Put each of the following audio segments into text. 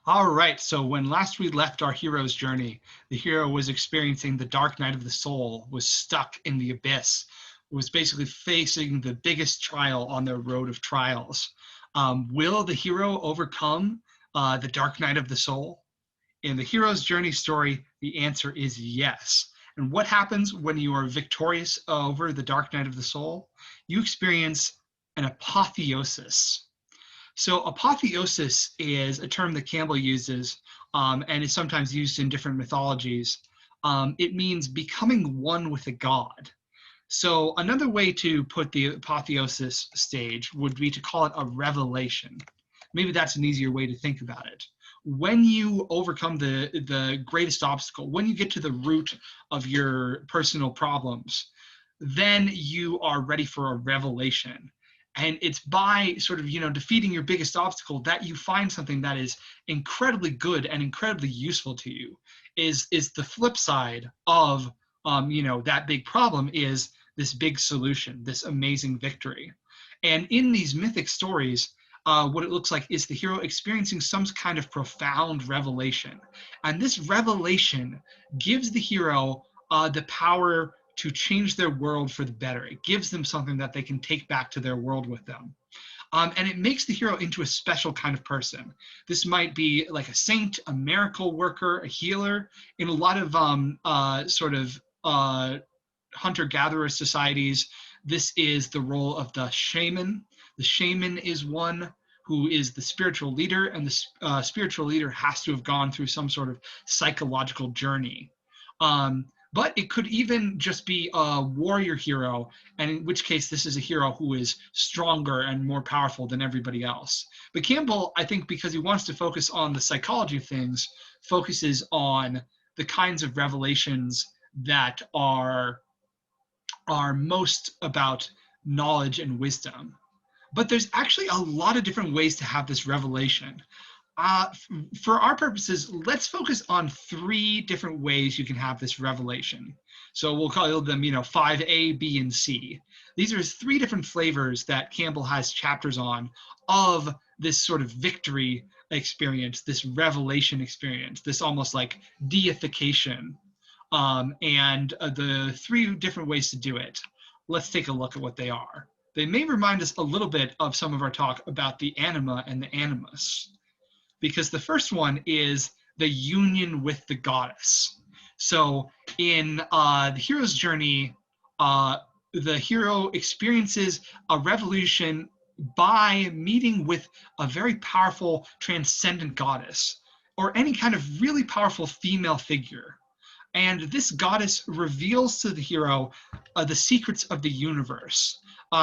All right, so when last we left our hero's journey, the hero was experiencing the dark night of the soul, was stuck in the abyss, was basically facing the biggest trial on their road of trials. Will the hero overcome the dark night of the soul? In the hero's journey story, the answer is yes. And what happens when you are victorious over the dark night of the soul? You experience an apotheosis. So apotheosis is a term that Campbell uses, and is sometimes used in different mythologies. It means becoming one with a god. So another way to put the apotheosis stage would be to call it a revelation. Maybe that's an easier way to think about it. When you overcome the greatest obstacle, when you get to the root of your personal problems, then you are ready for a revelation. And it's by sort of, defeating your biggest obstacle that you find something that is incredibly good and incredibly useful to you. Is the flip side of, that big problem is this big solution, this amazing victory. And in these mythic stories, what it looks like is the hero experiencing some kind of profound revelation. And this revelation gives the hero the power to change their world for the better. It gives them something that they can take back to their world with them. And it makes the hero into a special kind of person. This might be like a saint, a miracle worker, a healer. In a lot of hunter-gatherer societies, this is the role of the shaman. The shaman is one who is the spiritual leader, and the spiritual leader has to have gone through some sort of psychological journey. But it could even just be a warrior hero, and in which case this is a hero who is stronger and more powerful than everybody else. But Campbell, I think because he wants to focus on the psychology of things, focuses on the kinds of revelations that are most about knowledge and wisdom. But there's actually a lot of different ways to have this revelation. For our purposes, let's focus on three different ways you can have this revelation. So we'll call them, 5A, B, and C. These are three different flavors that Campbell has chapters on of this sort of victory experience, this revelation experience, this almost like deification, and the three different ways to do it. Let's take a look at what they are. They may remind us a little bit of some of our talk about the anima and the animus, because the first one is the union with the goddess. So in the hero's journey, the hero experiences a revolution by meeting with a very powerful transcendent goddess, or any kind of really powerful female figure. And this goddess reveals to the hero the secrets of the universe.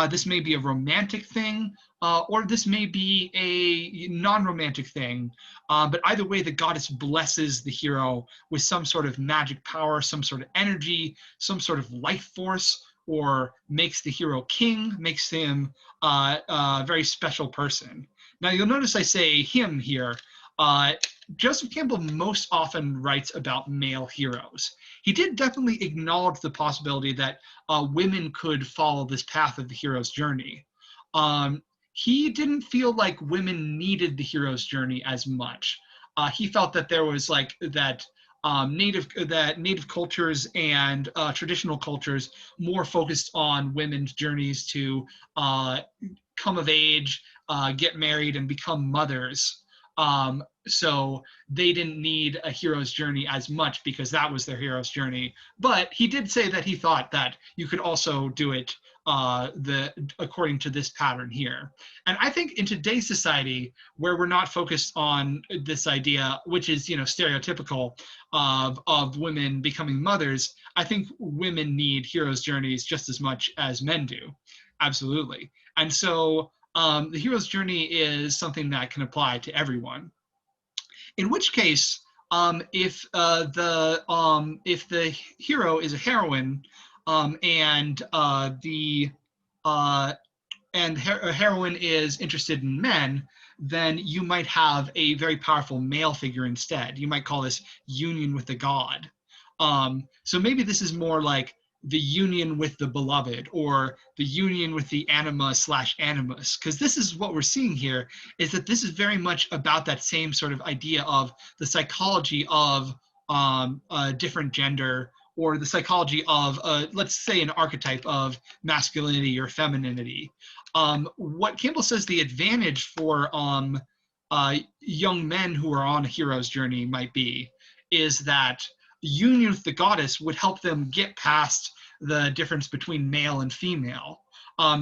This may be a romantic thing, or this may be a non-romantic thing. But either way, the goddess blesses the hero with some sort of magic power, some sort of energy, some sort of life force, or makes the hero king, makes him a very special person. Now, you'll notice I say him here. Joseph Campbell most often writes about male heroes. He did definitely acknowledge the possibility that women could follow this path of the hero's journey. He didn't feel like women needed the hero's journey as much. He felt that there was like that native cultures and traditional cultures more focused on women's journeys to come of age, get married, and become mothers. So they didn't need a hero's journey as much because that was their hero's journey. But he did say that he thought that you could also do it according to this pattern here. And I think in today's society, where we're not focused on this idea, which is stereotypical of women becoming mothers, I think women need hero's journeys just as much as men do. Absolutely. And so the hero's journey is something that can apply to everyone. In which case, if the hero is a heroine, and a heroine is interested in men, then you might have a very powerful male figure instead. You might call this union with the god. So maybe this is more like the union with the beloved, or the union with the anima slash animus, because this is what we're seeing here, is that this is very much about that same sort of idea of the psychology of a different gender, or the psychology of, let's say, an archetype of masculinity or femininity. What Campbell says the advantage for young men who are on a hero's journey might be is that union with the goddess would help them get past the difference between male and female.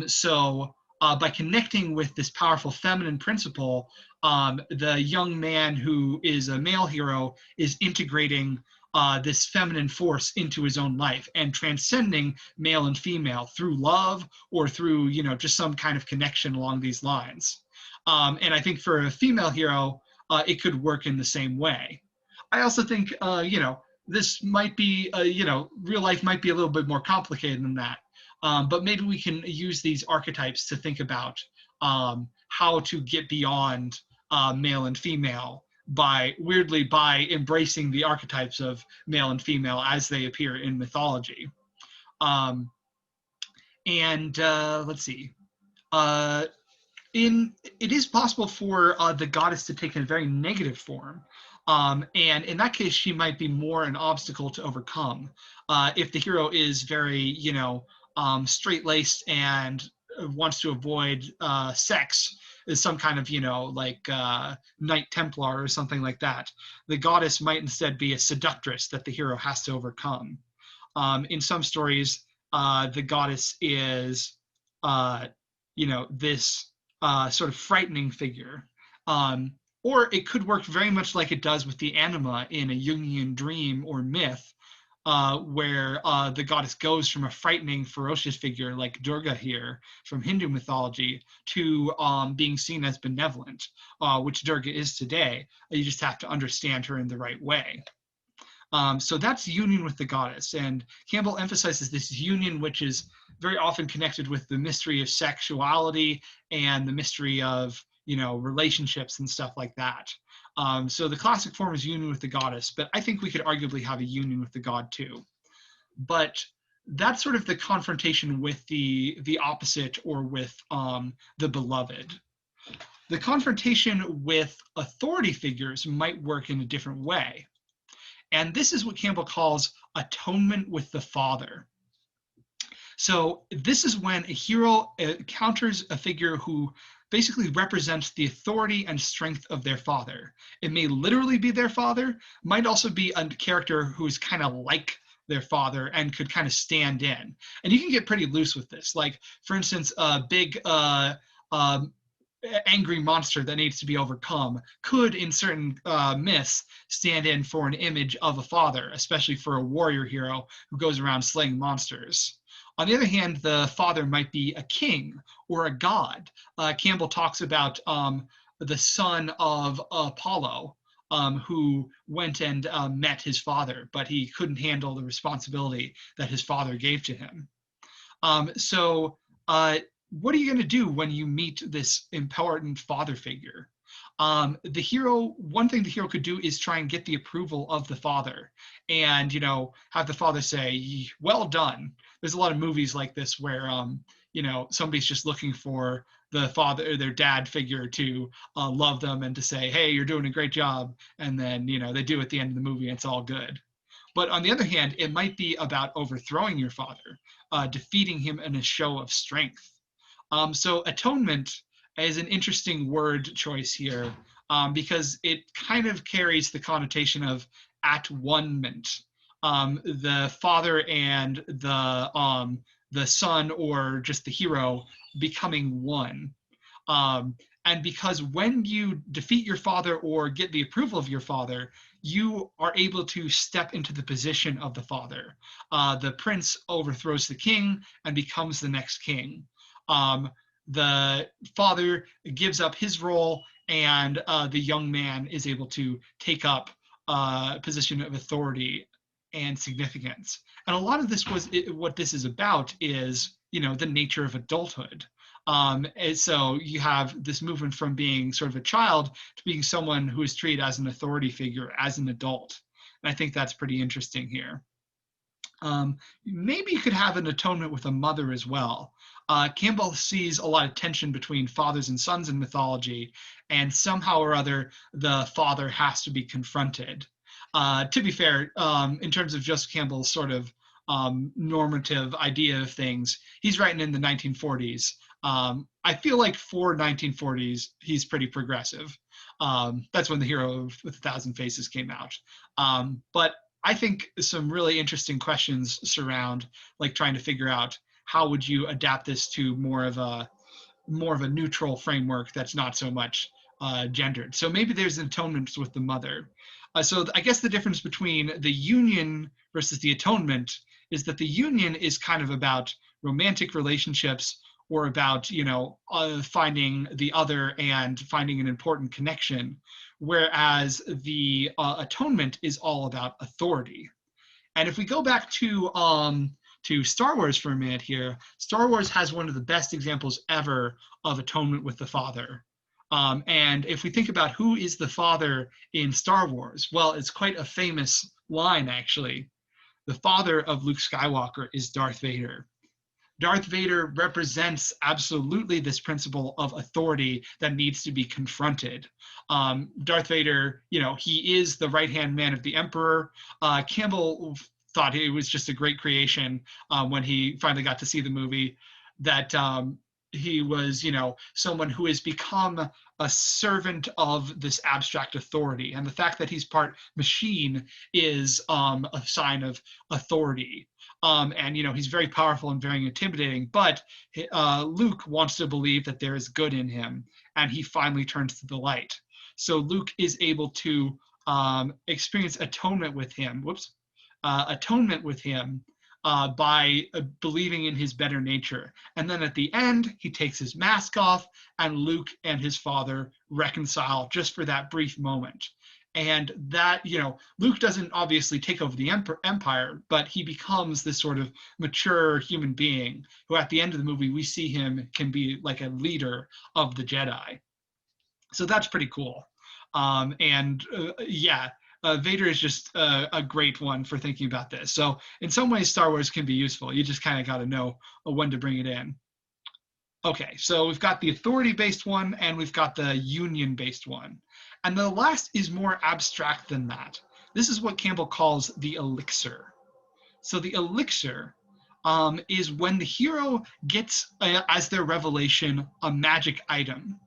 So by connecting with this powerful feminine principle, the young man who is a male hero is integrating this feminine force into his own life and transcending male and female through love, or through, you know, just some kind of connection along these lines. And I think for a female hero, it could work in the same way. I also think, you know, this might be, you know, real life might be a little bit more complicated than that. But maybe we can use these archetypes to think about how to get beyond male and female by embracing the archetypes of male and female as they appear in mythology. Let's see. It is possible for the goddess to take a very negative form. And in that case, she might be more an obstacle to overcome. If the hero is very, you know, straight-laced and wants to avoid sex, is some kind of, you know, like Knight Templar or something like that, the goddess might instead be a seductress that the hero has to overcome. In some stories, the goddess is, you know, this sort of frightening figure. Or it could work very much like it does with the anima in a Jungian dream or myth, where the goddess goes from a frightening, ferocious figure like Durga here from Hindu mythology to being seen as benevolent, which Durga is today. You just have to understand her in the right way. So that's union with the goddess. And Campbell emphasizes this union, which is very often connected with the mystery of sexuality and the mystery of, you know, relationships and stuff like that. So the classic form is union with the goddess, but I think we could arguably have a union with the god too. But that's sort of the confrontation with the opposite, or with the beloved. The confrontation with authority figures might work in a different way. And this is what Campbell calls atonement with the father. So this is when a hero encounters a figure who basically represents the authority and strength of their father. It may literally be their father, might also be a character who is kind of like their father and could kind of stand in. And you can get pretty loose with this. Like, for instance, a big angry monster that needs to be overcome could, in certain myths, stand in for an image of a father, especially for a warrior hero who goes around slaying monsters. On the other hand, the father might be a king or a god. Campbell talks about the son of Apollo, who went and met his father, but he couldn't handle the responsibility that his father gave to him. What are you going to do when you meet this important father figure? One thing the hero could do is try and get the approval of the father, and, you know, have the father say, "Well done." There's a lot of movies like this where, you know, somebody's just looking for the father or their dad figure to love them and to say, "Hey, you're doing a great job," and then, you know, they do at the end of the movie and it's all good. But on the other hand, it might be about overthrowing your father, defeating him in a show of strength. So atonement is an interesting word choice here, because it kind of carries the connotation of at-one-ment. The father and the son, or just the hero, becoming one. And because when you defeat your father or get the approval of your father, you are able to step into the position of the father. The prince overthrows the king and becomes the next king. The father gives up his role, and the young man is able to take up a position of authority and significance. And a lot of this what this is about is, you know, the nature of adulthood. And so you have this movement from being sort of a child to being someone who is treated as an authority figure, as an adult. And I think that's pretty interesting here. Maybe you could have an atonement with a mother as well. Campbell sees a lot of tension between fathers and sons in mythology, and somehow or other, the father has to be confronted. To be fair, in terms of Joseph Campbell's sort of normative idea of things, he's writing in the 1940s. I feel like for 1940s, he's pretty progressive. That's when The Hero with a Thousand Faces came out. But I think some really interesting questions surround like trying to figure out how would you adapt this to more of a neutral framework that's not so much gendered. So maybe there's an atonement with the mother. So I guess the difference between the union versus the atonement is that the union is kind of about romantic relationships or about finding the other and finding an important connection, whereas the atonement is all about authority. And if we go back to Star Wars for a minute here, Star Wars has one of the best examples ever of atonement with the Father. And if we think about who is the Father in Star Wars, well, it's quite a famous line, actually. The father of Luke Skywalker is Darth Vader. Darth Vader represents absolutely this principle of authority that needs to be confronted. Darth Vader, he is the right-hand man of the Emperor. Campbell thought it was just a great creation when he finally got to see the movie, that he was, someone who has become a servant of this abstract authority. And the fact that he's part machine is a sign of authority. And he's very powerful and very intimidating, but Luke wants to believe that there is good in him, and he finally turns to the light. So Luke is able to experience atonement with him. Atonement with him by believing in his better nature. And then at the end, he takes his mask off, and Luke and his father reconcile just for that brief moment. And that, Luke doesn't obviously take over the empire, but he becomes this sort of mature human being who at the end of the movie, we see him can be like a leader of the Jedi. So that's pretty cool. Vader is just a great one for thinking about this. So in some ways, Star Wars can be useful. You just kind of got to know when to bring it in. Okay, so we've got the authority-based one, and we've got the union-based one. And the last is more abstract than that. This is what Campbell calls the elixir. So the elixir is when the hero gets, as their revelation, a magic item.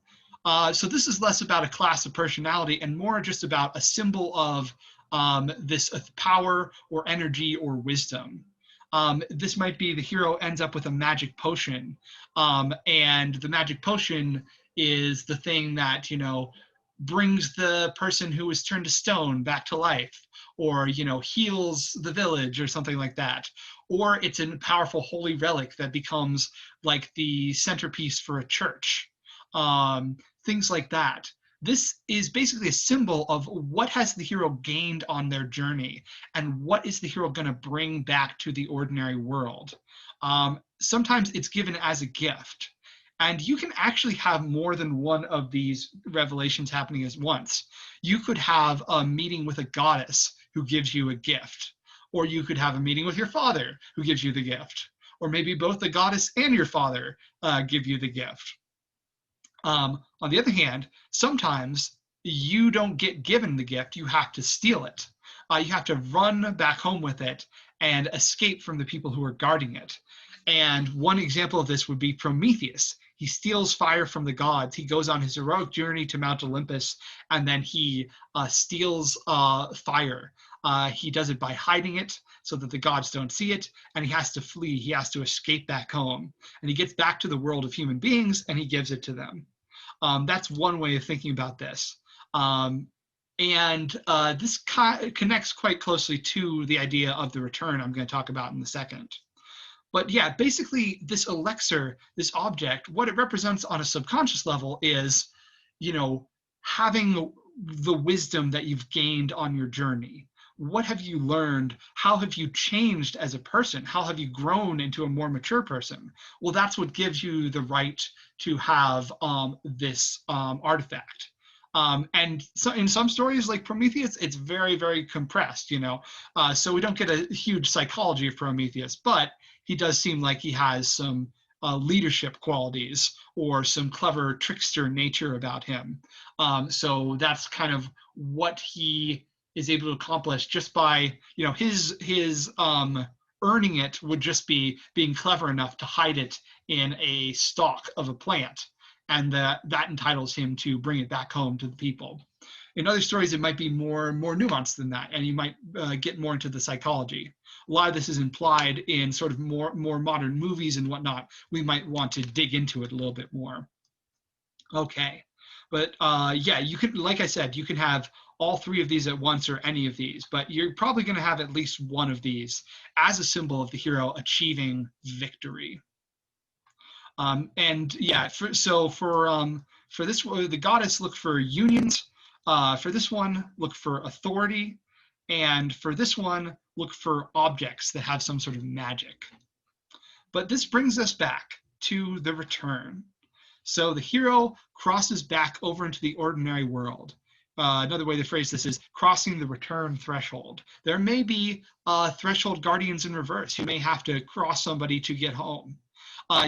So this is less about a class of personality and more just about a symbol of this power or energy or wisdom. This might be the hero ends up with a magic potion, and the magic potion is the thing that brings the person who was turned to stone back to life, or heals the village or something like that. Or it's a powerful holy relic that becomes like the centerpiece for a church. Things like that. This is basically a symbol of what has the hero gained on their journey and what is the hero going to bring back to the ordinary world. Sometimes it's given as a gift. And you can actually have more than one of these revelations happening at once. You could have a meeting with a goddess who gives you a gift, or you could have a meeting with your father who gives you the gift, or maybe both the goddess and your father give you the gift. On the other hand, sometimes you don't get given the gift, you have to steal it. You have to run back home with it and escape from the people who are guarding it. And one example of this would be Prometheus. He steals fire from the gods. He goes on his heroic journey to Mount Olympus, and then he steals fire. He does it by hiding it so that the gods don't see it, and he has to flee. He has to escape back home. And he gets back to the world of human beings, and he gives it to them. That's one way of thinking about this. This connects quite closely to the idea of the return I'm going to talk about in a second. But yeah, basically this elixir, this object, what it represents on a subconscious level is, having the wisdom that you've gained on your journey. What have you learned? How have you changed as a person? How have you grown into a more mature person? Well, that's what gives you the right to have this artifact. And so in some stories like Prometheus, it's very, very compressed, so we don't get a huge psychology of Prometheus, but he does seem like he has some leadership qualities or some clever trickster nature about him. So that's kind of what he is able to accomplish just by, his earning it would just be being clever enough to hide it in a stalk of a plant, and that entitles him to bring it back home to the people. In other stories, it might be more nuanced than that, and you might get more into the psychology. A lot of this is implied in sort of more modern movies and whatnot. We might want to dig into it a little bit more. Okay, but yeah, you can, like I said, you can have all three of these at once or any of these, but you're probably going to have at least one of these as a symbol of the hero achieving victory. And yeah, for this, the goddess, look for unions. For this one, look for authority. And for this one, look for objects that have some sort of magic. But this brings us back to the return. So the hero crosses back over into the ordinary world. Another way to phrase this is crossing the return threshold. There may be threshold guardians in reverse. You may have to cross somebody to get home.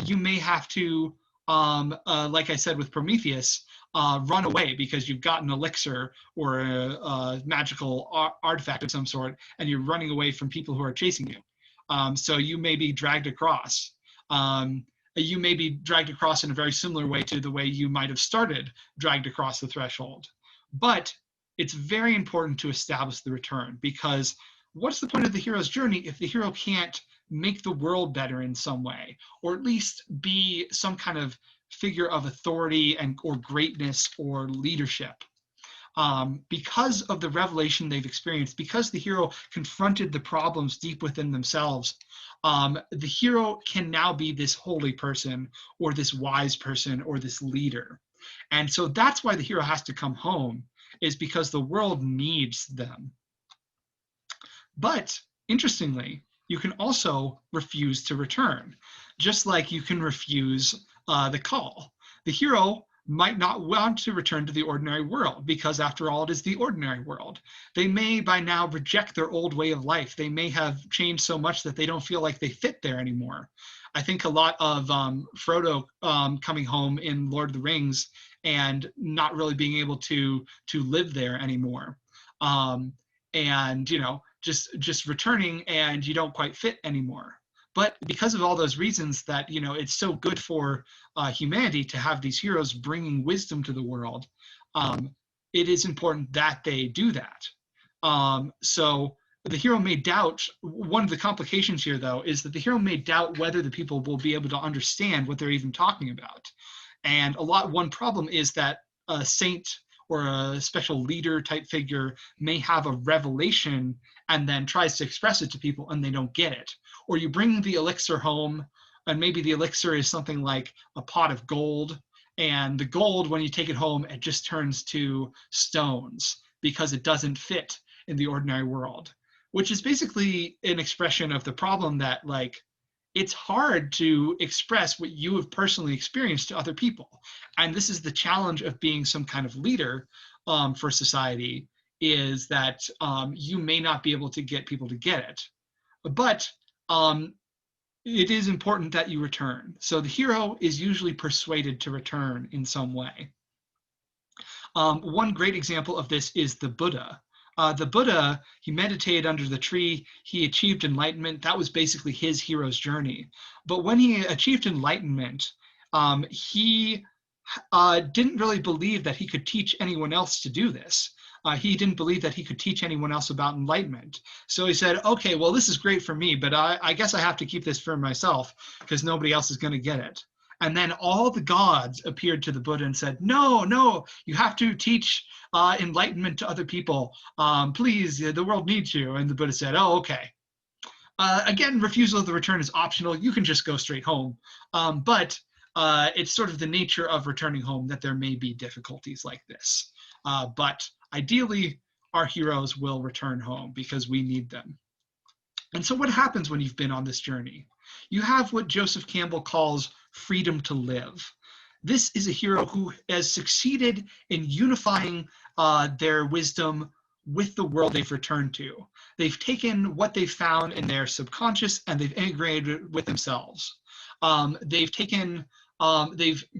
You may have to, like I said with Prometheus, run away because you've got an elixir or a magical artifact of some sort, and you're running away from people who are chasing you. So you may be dragged across. You may be dragged across in a very similar way to the way you might have started dragged across the threshold. But it's very important to establish the return, because what's the point of the hero's journey if the hero can't make the world better in some way, or at least be some kind of figure of authority or greatness or leadership? Because of the revelation they've experienced, because the hero confronted the problems deep within themselves, the hero can now be this holy person or this wise person or this leader. And so that's why the hero has to come home, is because the world needs them. But interestingly, you can also refuse to return, just like you can refuse the call. The hero might not want to return to the ordinary world because, after all, it is the ordinary world. They may by now reject their old way of life. They may have changed so much that they don't feel like they fit there anymore. I think a lot of Frodo coming home in Lord of the Rings and not really being able to live there anymore. And, just returning and you don't quite fit anymore. But because of all those reasons that, it's so good for humanity to have these heroes bringing wisdom to the world, it is important that they do that. So the hero may doubt, one of the complications here, though, is that the hero may doubt whether the people will be able to understand what they're even talking about. And one problem is that a saint or a special leader type figure may have a revelation and then tries to express it to people and they don't get it. Or you bring the elixir home, and maybe the elixir is something like a pot of gold, and the gold, when you take it home, it just turns to stones because it doesn't fit in the ordinary world, which is basically an expression of the problem that, like, it's hard to express what you have personally experienced to other people. And this is the challenge of being some kind of leader for society, is that you may not be able to get people to get it. But it is important that you return. So the hero is usually persuaded to return in some way. One great example of this is the Buddha. The Buddha, he meditated under the tree, he achieved enlightenment. That was basically his hero's journey. But when he achieved enlightenment, he didn't really believe that he could teach anyone else to do this. He didn't believe that he could teach anyone else about enlightenment. So he said, okay, well, this is great for me, but I guess I have to keep this for myself because nobody else is going to get it. And then all the gods appeared to the Buddha and said, no, you have to teach enlightenment to other people. Please, the world needs you. And the Buddha said, oh, okay. Again, refusal of the return is optional. You can just go straight home. But it's sort of the nature of returning home that there may be difficulties like this. But ideally, our heroes will return home because we need them. And so what happens when you've been on this journey? You have what Joseph Campbell calls freedom to live. This is a hero who has succeeded in unifying their wisdom with the world they've returned to. They've taken what they've found in their subconscious and they've integrated it with themselves. They've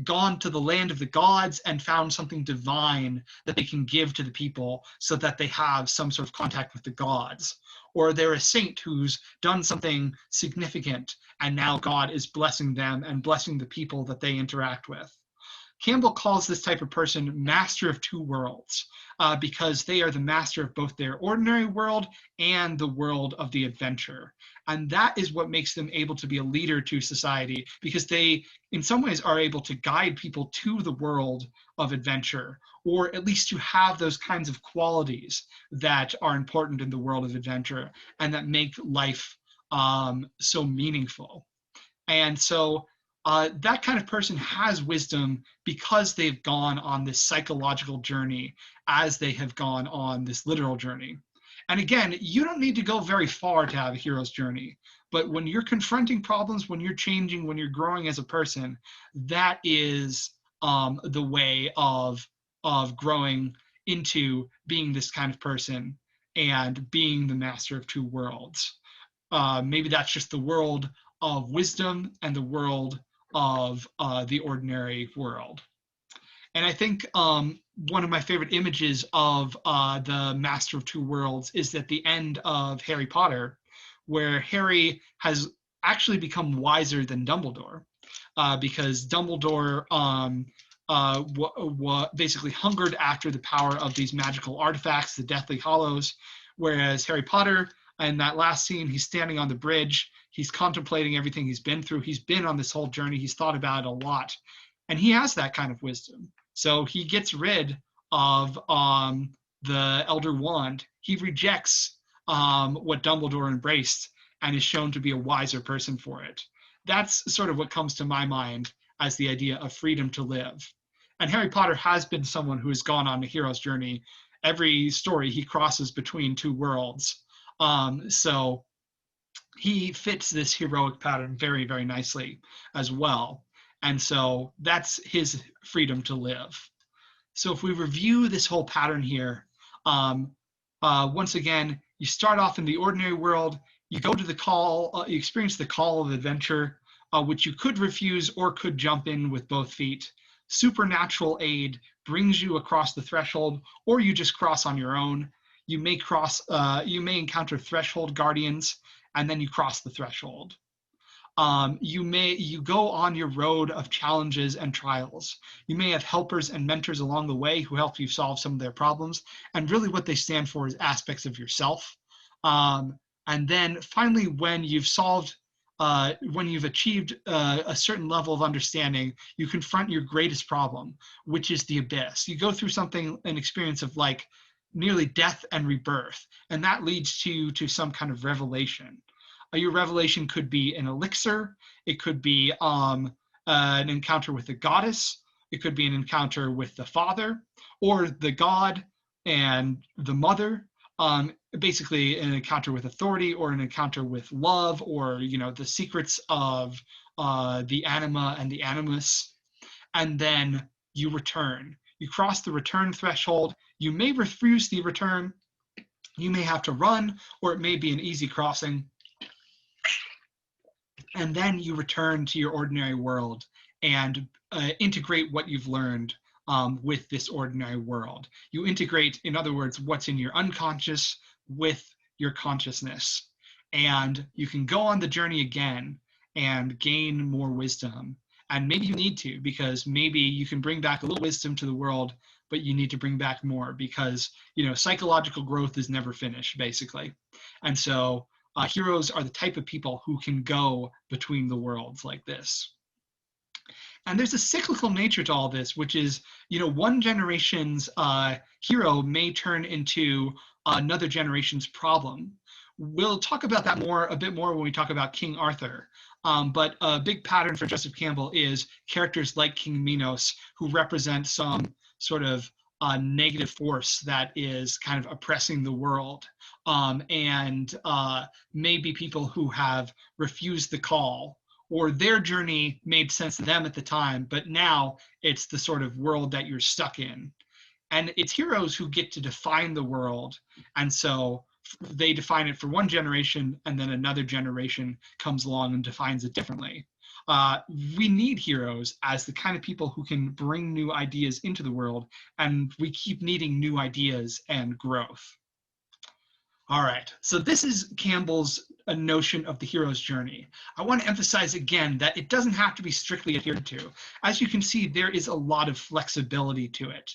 gone to the land of the gods and found something divine that they can give to the people so that they have some sort of contact with the gods. Or they're a saint who's done something significant and now God is blessing them and blessing the people that they interact with. Campbell calls this type of person master of two worlds because they are the master of both their ordinary world and the world of the adventure. And that is what makes them able to be a leader to society, because they, in some ways, are able to guide people to the world of adventure, or at least to have those kinds of qualities that are important in the world of adventure and that make life so meaningful. And so that kind of person has wisdom because they've gone on this psychological journey as they have gone on this literal journey. And again, you don't need to go very far to have a hero's journey. But when you're confronting problems, when you're changing, when you're growing as a person, that is the way of growing into being this kind of person and being the master of two worlds. Maybe that's just the world of wisdom and the world of the ordinary world. And I think one of my favorite images of the Master of Two Worlds is at the end of Harry Potter, where Harry has actually become wiser than Dumbledore, because Dumbledore basically hungered after the power of these magical artifacts, the Deathly Hallows, whereas Harry Potter, in that last scene, he's standing on the bridge, he's contemplating everything he's been through, he's been on this whole journey, he's thought about it a lot, and he has that kind of wisdom. So he gets rid of the Elder Wand. He rejects what Dumbledore embraced and is shown to be a wiser person for it. That's sort of what comes to my mind as the idea of freedom to live. And Harry Potter has been someone who has gone on a hero's journey. Every story he crosses between two worlds. So he fits this heroic pattern very, very nicely as well. And so that's his freedom to live. So if we review this whole pattern here, once again, you start off in the ordinary world, you go to the call, you experience the call of adventure, which you could refuse or could jump in with both feet. Supernatural aid brings you across the threshold, or you just cross on your own. You may encounter threshold guardians, and then you cross the threshold. You go on your road of challenges and trials. You may have helpers and mentors along the way who help you solve some of their problems. And really what they stand for is aspects of yourself. And then finally, when you've achieved a certain level of understanding, you confront your greatest problem, which is the abyss. You go through an experience of like nearly death and rebirth, and that leads to some kind of revelation. Your revelation could be an elixir. It could be an encounter with the goddess. It could be an encounter with the father or the god and the mother. Basically, an encounter with authority or an encounter with love, or the secrets of the anima and the animus. And then you return. You cross the return threshold. You may refuse the return. You may have to run, or it may be an easy crossing. And then you return to your ordinary world and integrate what you've learned with this ordinary world. You integrate, in other words, what's in your unconscious with your consciousness. And you can go on the journey again and gain more wisdom. And maybe you need to, because maybe you can bring back a little wisdom to the world, but you need to bring back more because, psychological growth is never finished, basically. And so heroes are the type of people who can go between the worlds like this. And there's a cyclical nature to all this, which is, one generation's hero may turn into another generation's problem. We'll talk about that a bit more when we talk about King Arthur. But a big pattern for Joseph Campbell is characters like King Minos, who represent some sort of negative force that is kind of oppressing the world, and maybe people who have refused the call or their journey made sense to them at the time, but now it's the sort of world that you're stuck in. And it's heroes who get to define the world. And so they define it for one generation, and then another generation comes along and defines it differently. We need heroes as the kind of people who can bring new ideas into the world, and we keep needing new ideas and growth. All right, so this is Campbell's notion of the hero's journey. I want to emphasize again that it doesn't have to be strictly adhered to. As you can see, there is a lot of flexibility to it.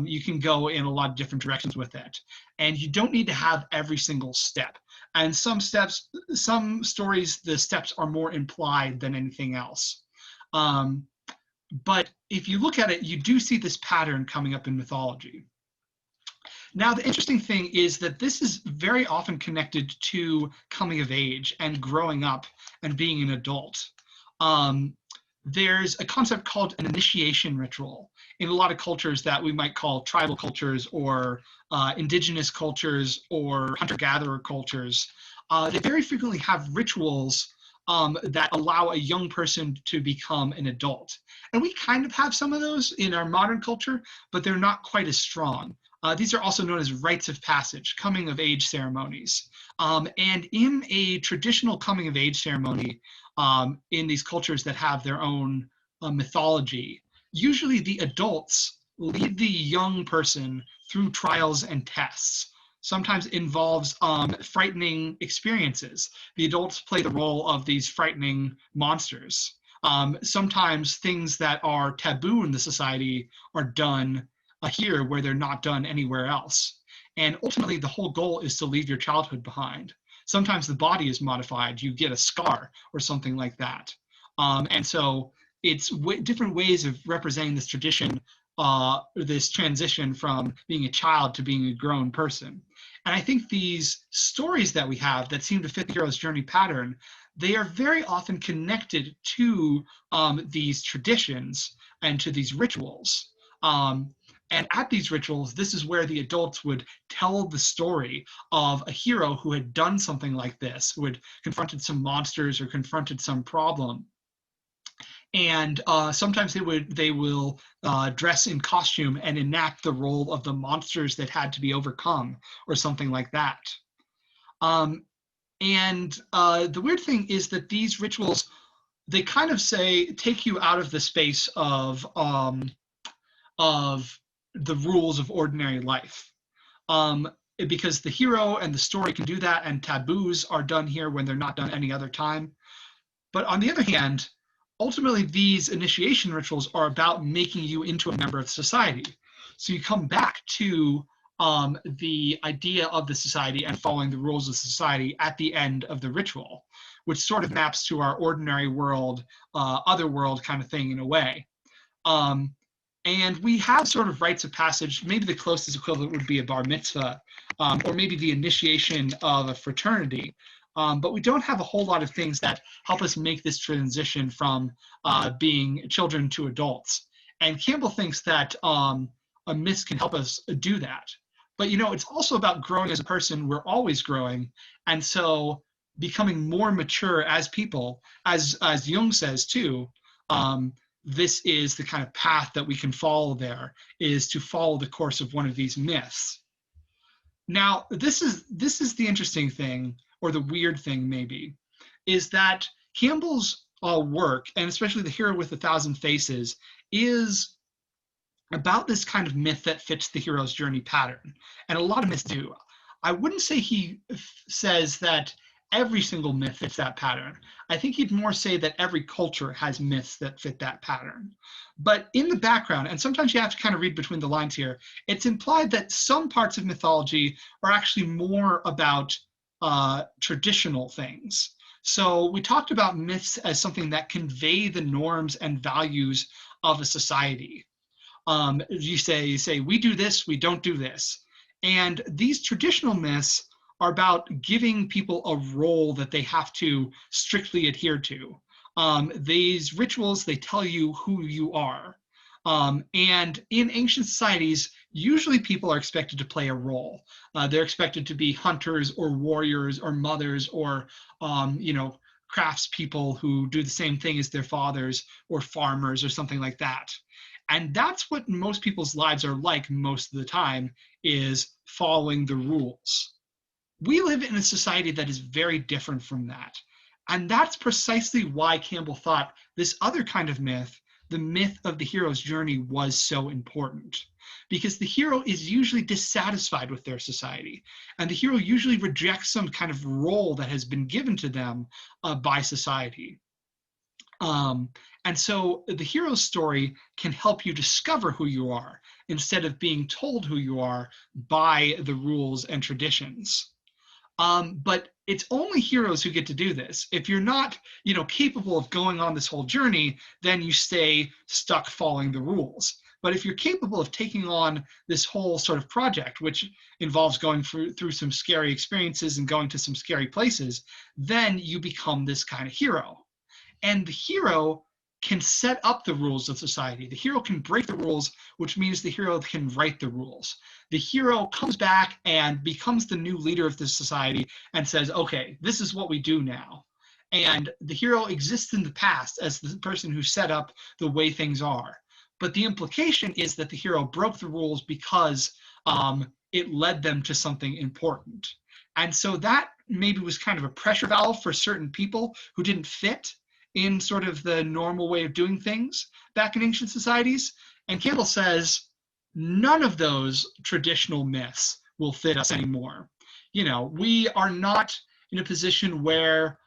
You can go in a lot of different directions with it, and you don't need to have every single step. And some stories, the steps are more implied than anything else. But if you look at it, you do see this pattern coming up in mythology. Now, the interesting thing is that this is very often connected to coming of age and growing up and being an adult. There's a concept called an initiation ritual in a lot of cultures that we might call tribal cultures or indigenous cultures or hunter-gatherer cultures. They very frequently have rituals that allow a young person to become an adult. And we kind of have some of those in our modern culture, but they're not quite as strong. These are also known as rites of passage, coming of age ceremonies. And in a traditional coming of age ceremony, in these cultures that have their own mythology, usually the adults lead the young person through trials and tests. Sometimes involves frightening experiences. The adults play the role of these frightening monsters. Sometimes things that are taboo in the society are done here where they're not done anywhere else. And ultimately, the whole goal is to leave your childhood behind. Sometimes the body is modified. You get a scar or something like that. And so it's different ways of representing this tradition, this transition from being a child to being a grown person. And I think these stories that we have that seem to fit the hero's journey pattern, they are very often connected to these traditions and to these rituals. And at these rituals, this is where the adults would tell the story of a hero who had done something like this, who had confronted some monsters or confronted some problem. And sometimes they will dress in costume and enact the role of the monsters that had to be overcome or something like that. And the weird thing is that these rituals, they kind of take you out of the space of the rules of ordinary life. Because the hero and the story can do that, and taboos are done here when they're not done any other time. But on the other hand, ultimately these initiation rituals are about making you into a member of society. So you come back to the idea of the society and following the rules of society at the end of the ritual, which sort of maps to our ordinary world, other world kind of thing in a way. And we have sort of rites of passage. Maybe the closest equivalent would be a bar mitzvah, or maybe the initiation of a fraternity. But we don't have a whole lot of things that help us make this transition from being children to adults. And Campbell thinks that a myth can help us do that. But it's also about growing as a person. We're always growing. And so becoming more mature as people, as Jung says too, this is the kind of path that we can follow there, is to follow the course of one of these myths. Now, this is the interesting thing, or the weird thing maybe, is that Campbell's work, and especially The Hero with a Thousand Faces, is about this kind of myth that fits the hero's journey pattern. And a lot of myths do. I wouldn't say he says that every single myth fits that pattern. I think he'd more say that every culture has myths that fit that pattern. But in the background, and sometimes you have to kind of read between the lines here, it's implied that some parts of mythology are actually more about traditional things. So we talked about myths as something that convey the norms and values of a society. You say, we do this, we don't do this. And these traditional myths are about giving people a role that they have to strictly adhere to. These rituals, they tell you who you are. And in ancient societies, usually people are expected to play a role. They're expected to be hunters or warriors or mothers or, craftspeople who do the same thing as their fathers, or farmers or something like that. And that's what most people's lives are like most of the time, is following the rules. We live in a society that is very different from that. And that's precisely why Campbell thought this other kind of myth, the myth of the hero's journey, was so important. Because the hero is usually dissatisfied with their society, and the hero usually rejects some kind of role that has been given to them by society. And so the hero's story can help you discover who you are instead of being told who you are by the rules and traditions. But it's only heroes who get to do this. If you're not, capable of going on this whole journey, then you stay stuck following the rules. But if you're capable of taking on this whole sort of project, which involves going through some scary experiences and going to some scary places, then you become this kind of hero. And the hero can set up the rules of society. The hero can break the rules, which means the hero can write the rules. The hero comes back and becomes the new leader of the society and says, okay, this is what we do now. And the hero exists in the past as the person who set up the way things are. But the implication is that the hero broke the rules because it led them to something important. And so that maybe was kind of a pressure valve for certain people who didn't fit in sort of the normal way of doing things back in ancient societies. And Campbell says, none of those traditional myths will fit us anymore. We are not in a position where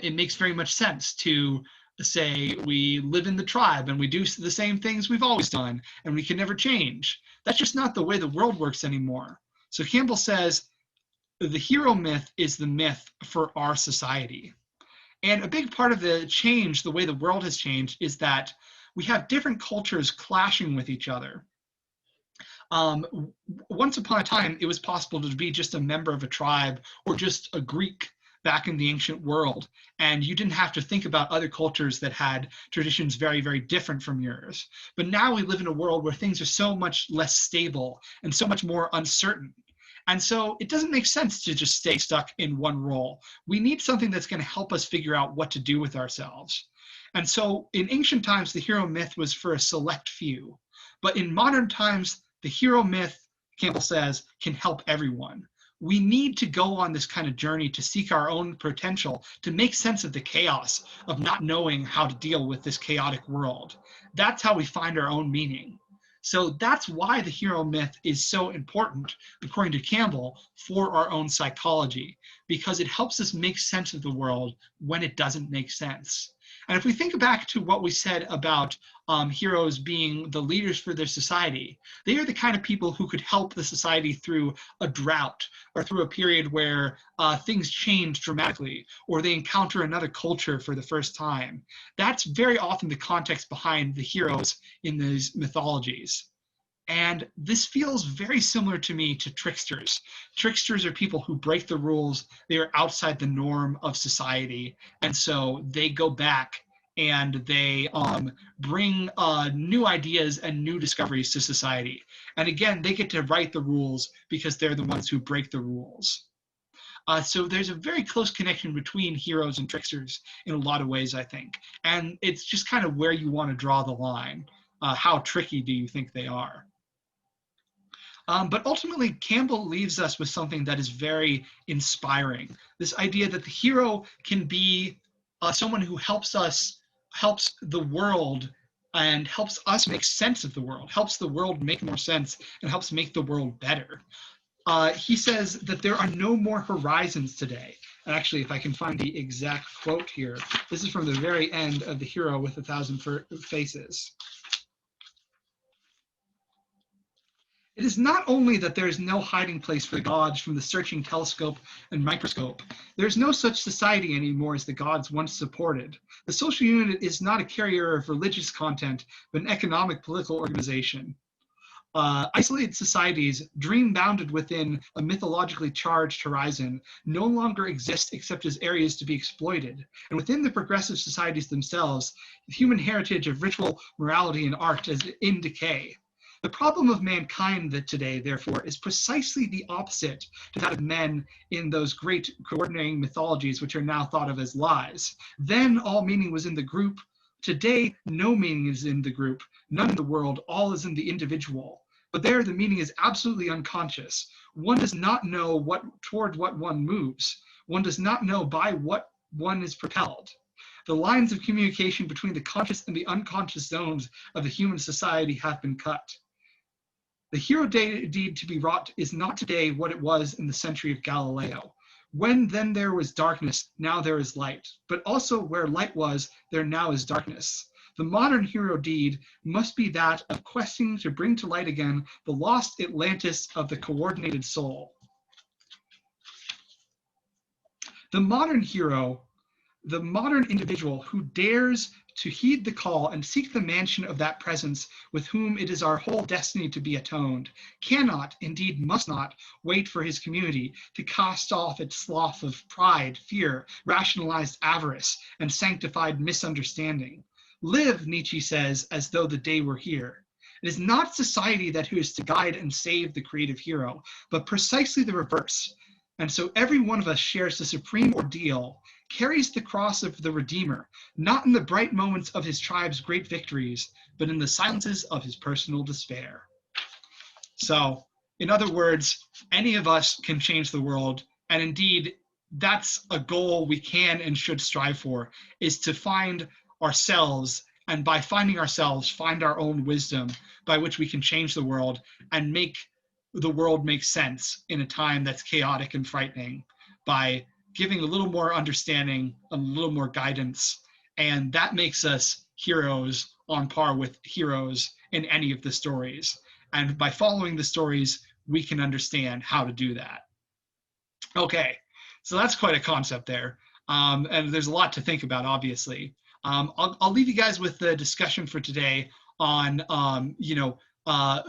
it makes very much sense to say we live in the tribe and we do the same things we've always done and we can never change. That's just not the way the world works anymore. So Campbell says the hero myth is the myth for our society. And a big part of the change, the way the world has changed, is that we have different cultures clashing with each other. Once upon a time, it was possible to be just a member of a tribe or just a Greek back in the ancient world. And you didn't have to think about other cultures that had traditions very, very different from yours. But now we live in a world where things are so much less stable and so much more uncertain. And so it doesn't make sense to just stay stuck in one role. We need something that's going to help us figure out what to do with ourselves. And so in ancient times, the hero myth was for a select few. But in modern times, the hero myth, Campbell says, can help everyone. We need to go on this kind of journey to seek our own potential, to make sense of the chaos of not knowing how to deal with this chaotic world. That's how we find our own meaning. So that's why the hero myth is so important, according to Campbell, for our own psychology, because it helps us make sense of the world when it doesn't make sense. And if we think back to what we said about heroes being the leaders for their society, they are the kind of people who could help the society through a drought or through a period where things change dramatically, or they encounter another culture for the first time. That's very often the context behind the heroes in these mythologies. And this feels very similar to me to tricksters. Tricksters are people who break the rules. They are outside the norm of society. And so they go back and they bring new ideas and new discoveries to society. And again, they get to write the rules because they're the ones who break the rules. So there's a very close connection between heroes and tricksters in a lot of ways, I think. And it's just kind of where you want to draw the line. How tricky do you think they are? But ultimately, Campbell leaves us with something that is very inspiring. This idea that the hero can be someone who helps the world and helps us make sense of the world, helps the world make more sense, and helps make the world better. He says that there are no more horizons today. And actually, if I can find the exact quote here, this is from the very end of The Hero with a Thousand Faces. It is not only that there is no hiding place for the gods from the searching telescope and microscope. There is no such society anymore as the gods once supported. The social unit is not a carrier of religious content, but an economic political organization. Isolated societies, dream bounded within a mythologically charged horizon, no longer exist except as areas to be exploited. And within the progressive societies themselves, the human heritage of ritual, morality, and art is in decay. The problem of mankind that today, therefore, is precisely the opposite to that of men in those great coordinating mythologies which are now thought of as lies. Then all meaning was in the group. Today, no meaning is in the group, none in the world, all is in the individual. But there, the meaning is absolutely unconscious. One does not know toward what one moves. One does not know by what one is propelled. The lines of communication between the conscious and the unconscious zones of the human society have been cut. The hero deed to be wrought is not today what it was in the century of Galileo. When then there was darkness, now there is light. But also where light was, there now is darkness. The modern hero deed must be that of questing to bring to light again the lost Atlantis of the coordinated soul. The modern hero, the modern individual who dares to heed the call and seek the mansion of that presence with whom it is our whole destiny to be atoned, cannot, indeed must not, wait for his community to cast off its slough of pride, fear, rationalized avarice, and sanctified misunderstanding. Live, Nietzsche says, as though the day were here. It is not society that who is to guide and save the creative hero, but precisely the reverse. And so every one of us shares the supreme ordeal, carries the cross of the Redeemer, not in the bright moments of his tribe's great victories, but in the silences of his personal despair. So, in other words, any of us can change the world, and indeed, that's a goal we can and should strive for, is to find ourselves, and by finding ourselves, find our own wisdom by which we can change the world and make the world make sense in a time that's chaotic and frightening by giving a little more understanding, a little more guidance, and that makes us heroes on par with heroes in any of the stories. And by following the stories, we can understand how to do that. Okay, so that's quite a concept there. And there's a lot to think about, obviously. I'll leave you guys with the discussion for today on,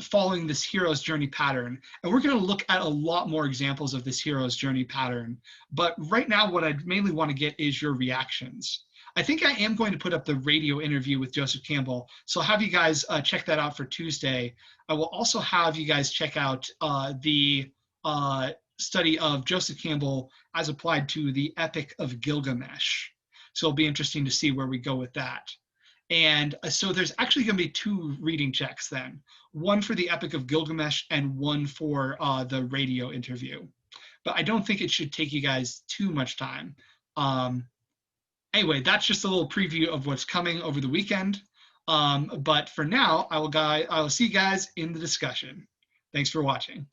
following this hero's journey pattern. And we're going to look at a lot more examples of this hero's journey pattern. But right now, what I mainly want to get is your reactions. I think I am going to put up the radio interview with Joseph Campbell. So I'll have you guys check that out for Tuesday. I will also have you guys check out the study of Joseph Campbell as applied to the Epic of Gilgamesh. So it'll be interesting to see where we go with that. And so there's actually going to be 2 reading checks then, one for the Epic of Gilgamesh and one for the radio interview. But I don't think it should take you guys too much time. Anyway, that's just a little preview of what's coming over the weekend. But for now, I will see you guys in the discussion. Thanks for watching.